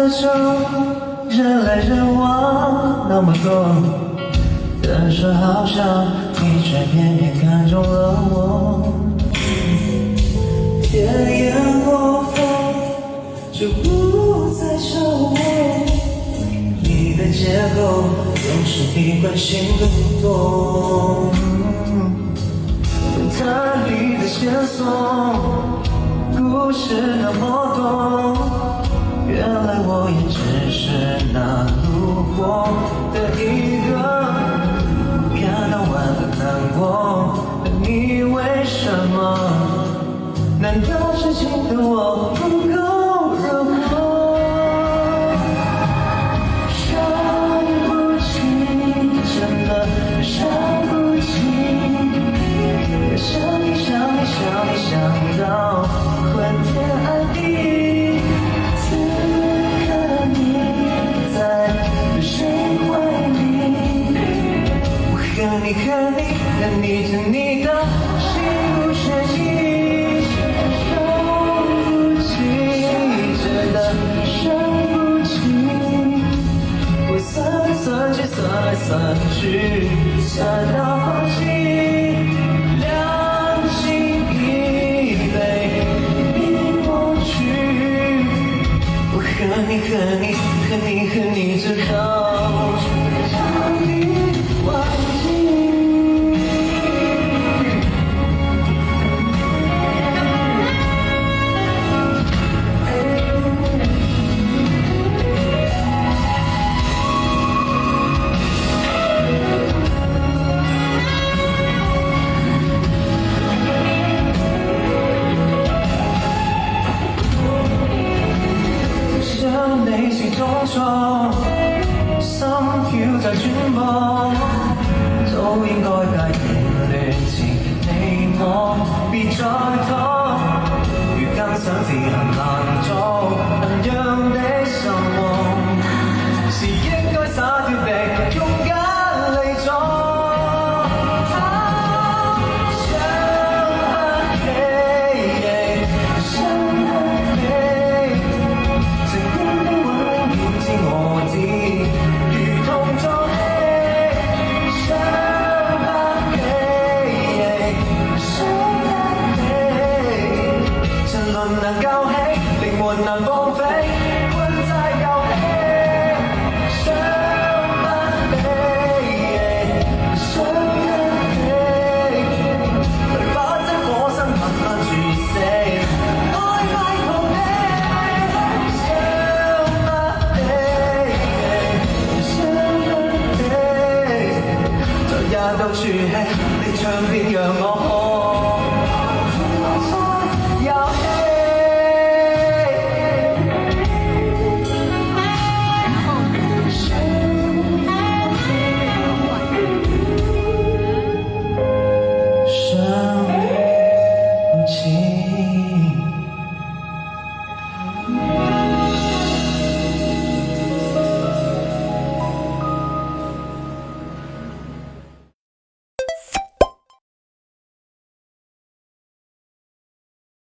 的手，人来人往那么多，人说好像你却偏偏看中了我。甜言过后就不再找我，你的借口总是比关心更多。探你的线索，故事那么多，原来我也只是那路过的一个，感到万分难过。你为什么？难道痴情的我不够热络？伤不起，真的伤不起。想你想你想你想到昏天暗地，此刻你在谁怀里？我恨你恨你恨你恨你的心不血气，伤不起，真的伤不起。我算来算去算来算去，算到放弃。恨你恨你恨你恨你，直到让你忘记。內是種錯，心跳在轉播，早應該戒斷亂前你我，別再拖。如今想自行難做，能讓你失望，是應該灑脫地用眼嚟做。能夠起，靈魂能放飛，困在遊戲，想不起，想不起，對把這火身慢慢注死，愛快逃避，想不起，想不起，在一度儲氣，你唱片讓我。